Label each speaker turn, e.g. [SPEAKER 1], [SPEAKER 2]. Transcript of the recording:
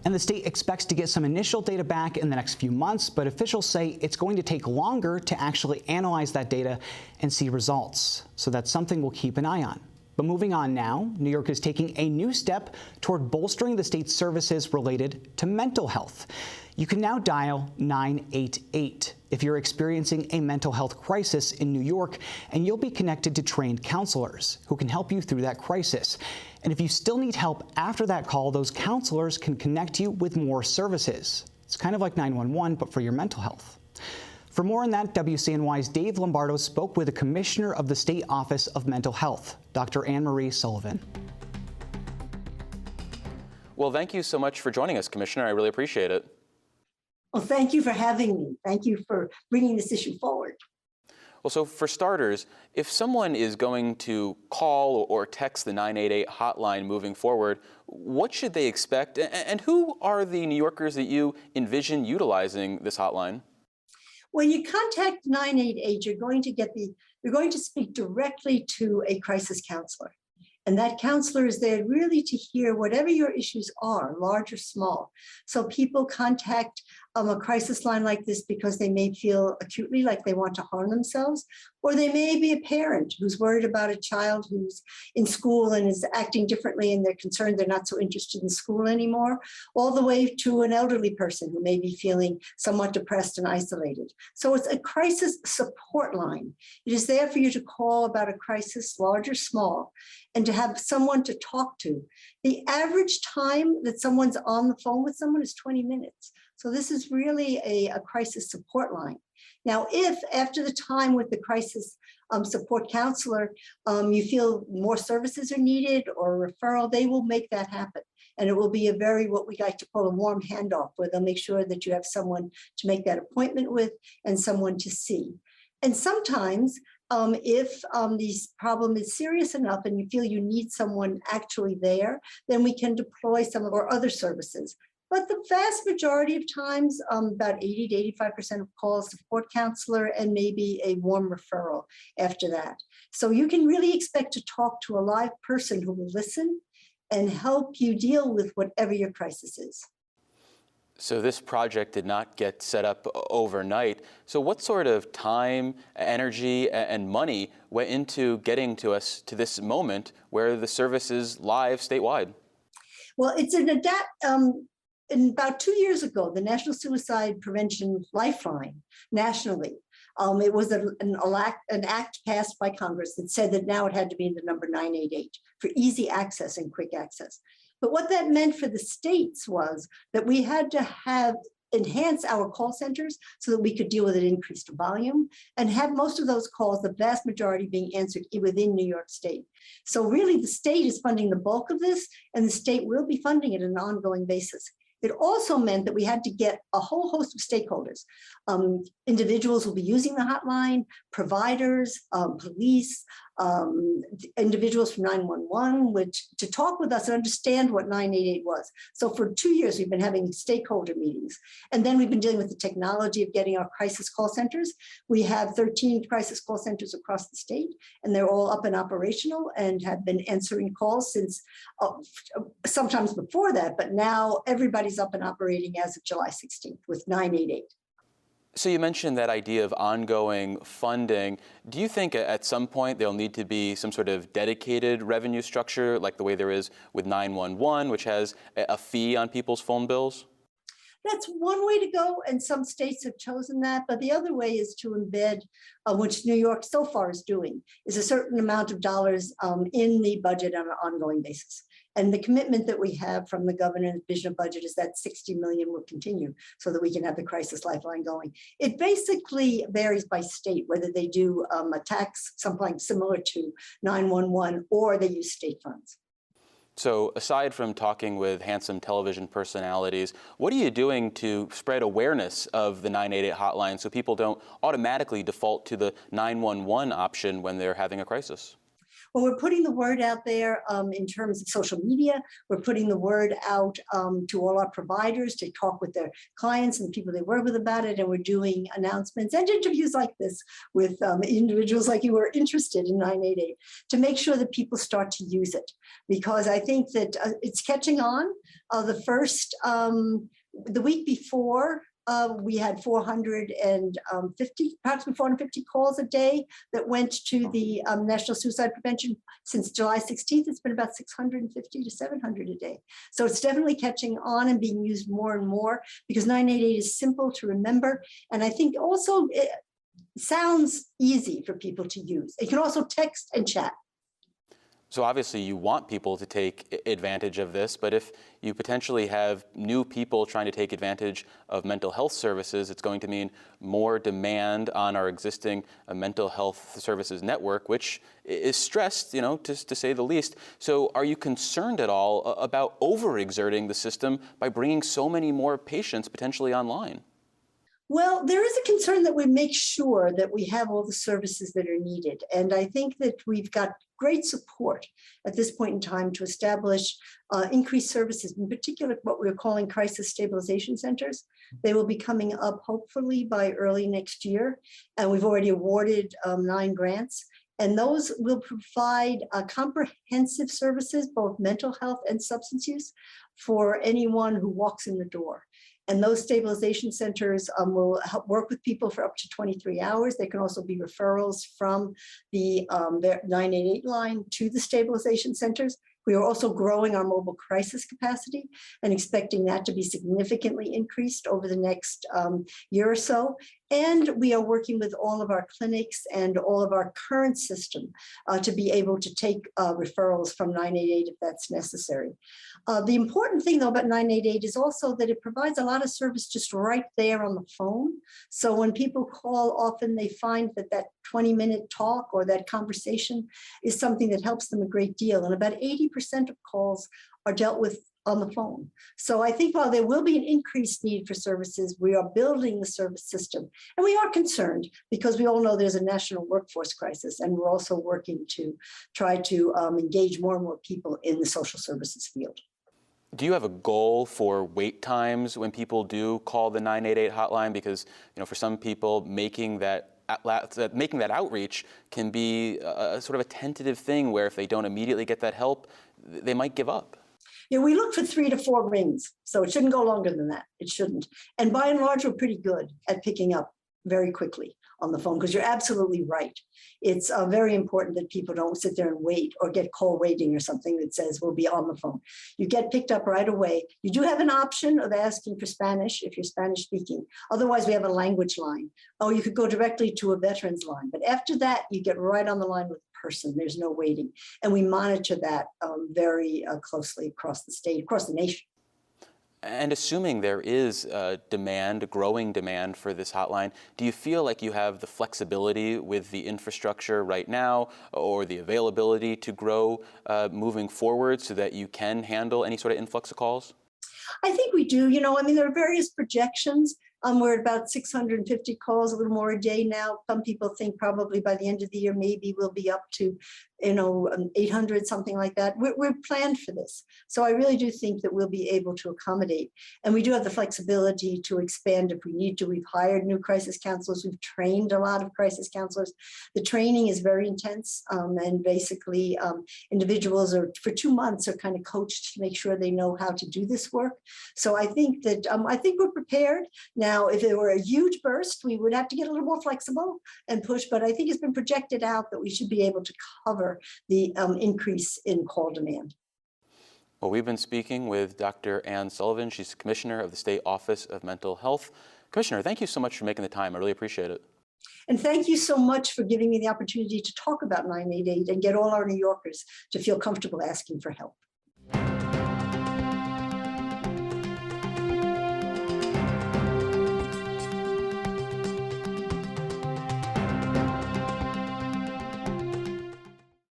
[SPEAKER 1] And the state expects to get some initial data back in the next few months, but officials say it's going to take longer to actually analyze that data and see results. So that's something we'll keep an eye on. But moving on now, New York is taking a new step toward bolstering the state's services related to mental health. You can now dial 988 if you're experiencing a mental health crisis in New York, and you'll be connected to trained counselors who can help you through that crisis. And if you still need help after that call, those counselors can connect you with more services. It's kind of like 911, but for your mental health. For more on that, WCNY's Dave Lombardo spoke with the Commissioner of the State Office of Mental Health, Dr. Anne Marie Sullivan.
[SPEAKER 2] Well, thank you so much for joining us, Commissioner. I really appreciate it.
[SPEAKER 3] Well, thank you for having me. Thank you for bringing this issue forward.
[SPEAKER 2] Well, so for starters, if someone is going to call or text the 988 hotline moving forward, what should they expect? And who are the New Yorkers that you envision utilizing this hotline?
[SPEAKER 3] When you contact 988, you're going to speak directly to a crisis counselor. And that counselor is there really to hear whatever your issues are, large or small. So people contact a crisis line like this because they may feel acutely like they want to harm themselves, or they may be a parent who's worried about a child who's in school and is acting differently and they're concerned they're not so interested in school anymore, all the way to an elderly person who may be feeling somewhat depressed and isolated. So it's a crisis support line. It is there for you to call about a crisis, large or small, and to have someone to talk to. The average time that someone's on the phone with someone is 20 minutes. So this is really a crisis support line. Now, if after the time with the crisis support counselor, you feel more services are needed or a referral, they will make that happen. And it will be a very, what we like to call a warm handoff, where they'll make sure that you have someone to make that appointment with and someone to see. And sometimes, if the problem is serious enough and you feel you need someone actually there, then we can deploy some of our other services. But the vast majority of times, about 80 to 85% of calls, support counselor and maybe a warm referral after that. So you can really expect to talk to a live person who will listen and help you deal with whatever your crisis is.
[SPEAKER 2] So this project did not get set up overnight. So what sort of time, energy, and money went into getting to us to this moment where the service is live statewide?
[SPEAKER 3] Well, it's and about 2 years ago, the National Suicide Prevention Lifeline nationally, it was an act passed by Congress that said that now it had to be the number 988 for easy access and quick access. But what that meant for the states was that we had to enhance our call centers so that we could deal with an increased volume and have most of those calls, the vast majority, being answered within New York State. So really the state is funding the bulk of this, and the state will be funding it on an ongoing basis. It also meant that we had to get a whole host of stakeholders. Individuals will be using the hotline, providers, police, individuals from 911, to talk with us and understand what 988 was. So for 2 years, we've been having stakeholder meetings. And then we've been dealing with the technology of getting our crisis call centers. We have 13 crisis call centers across the state, and they're all up and operational and have been answering calls since sometimes before that, but now everybody's up and operating as of July 16th with 988.
[SPEAKER 2] So you mentioned that idea of ongoing funding. Do you think at some point there'll need to be some sort of dedicated revenue structure like the way there is with 911, which has a fee on people's phone bills?
[SPEAKER 3] That's one way to go, and some states have chosen that. But the other way is to embed, which New York so far is doing, is a certain amount of dollars in the budget on an ongoing basis. And the commitment that we have from the governor's vision of budget is that 60 million will continue so that we can have the crisis lifeline going. It basically varies by state, whether they do a tax, something similar to 911, or they use state funds.
[SPEAKER 2] So aside from talking with handsome television personalities, what are you doing to spread awareness of the 988 hotline so people don't automatically default to the 911 option when they're having a crisis?
[SPEAKER 3] Well, we're putting the word out there in terms of social media. We're putting the word out to all our providers to talk with their clients and the people they work with about it. And we're doing announcements and interviews like this with individuals like you who are interested in 988 to make sure that people start to use it. Because I think that it's catching on. The week before, we had 450, approximately 450 calls a day that went to the National Suicide Prevention. Since July 16th, it's been about 650 to 700 a day. So it's definitely catching on and being used more and more because 988 is simple to remember. And I think also it sounds easy for people to use. It can also text and chat.
[SPEAKER 2] So obviously you want people to take advantage of this, but if you potentially have new people trying to take advantage of mental health services, it's going to mean more demand on our existing mental health services network, which is stressed, to say the least. So are you concerned at all about overexerting the system by bringing so many more patients potentially online?
[SPEAKER 3] Well, there is a concern that we make sure that we have all the services that are needed. And I think that we've got great support at this point in time to establish increased services, in particular what we're calling crisis stabilization centers. They will be coming up hopefully by early next year. And we've already awarded 9 grants. And those will provide comprehensive services, both mental health and substance use, for anyone who walks in the door. And those stabilization centers will help work with people for up to 23 hours. There can also be referrals from the 988 line to the stabilization centers. We are also growing our mobile crisis capacity and expecting that to be significantly increased over the next year or so. And we are working with all of our clinics and all of our current system to be able to take referrals from 988 if that's necessary. The important thing though about 988 is also that it provides a lot of service just right there on the phone. So when people call, often they find that 20-minute talk or that conversation is something that helps them a great deal. And about 80% of calls are dealt with on the phone. So I think while there will be an increased need for services, we are building the service system. And we are concerned because we all know there's a national workforce crisis, and we're also working to try to engage more and more people in the social services field.
[SPEAKER 2] Do you have a goal for wait times when people do call the 988 hotline? Because for some people, making that outreach can be a sort of a tentative thing where if they don't immediately get that help, they might give up.
[SPEAKER 3] Yeah, we look for 3 to 4 rings, so it shouldn't go longer than that. It shouldn't. And by and large, we're pretty good at picking up very quickly on the phone because you're absolutely right. It's very important that people don't sit there and wait or get call waiting or something that says we'll be on the phone. You get picked up right away. You do have an option of asking for Spanish if you're Spanish speaking. Otherwise, we have a language line. Oh, you could go directly to a veterans line. But after that, you get right on the line with the person. There's no waiting. And we monitor that very closely across the state, across the nation.
[SPEAKER 2] And assuming there is growing demand for this hotline, do you feel like you have the flexibility with the infrastructure right now or the availability to grow moving forward so that you can handle any sort of influx of calls?
[SPEAKER 3] I think we do. There are various projections. We're at about 650 calls, a little more a day now. Some people think probably by the end of the year, maybe we'll be up to 800, something like that. We're planned for this. So I really do think that we'll be able to accommodate. And we do have the flexibility to expand if we need to. We've hired new crisis counselors. We've trained a lot of crisis counselors. The training is very intense. And basically individuals for 2 months are kind of coached to make sure they know how to do this work. So I think that we're prepared. Now, if it were a huge burst, we would have to get a little more flexible and push. But I think it's been projected out that we should be able to cover the increase in call demand.
[SPEAKER 2] Well, we've been speaking with Dr. Anne Sullivan. She's Commissioner of the State Office of Mental Health. Commissioner, thank you so much for making the time. I really appreciate it.
[SPEAKER 3] And thank you so much for giving me the opportunity to talk about 988 and get all our New Yorkers to feel comfortable asking for help.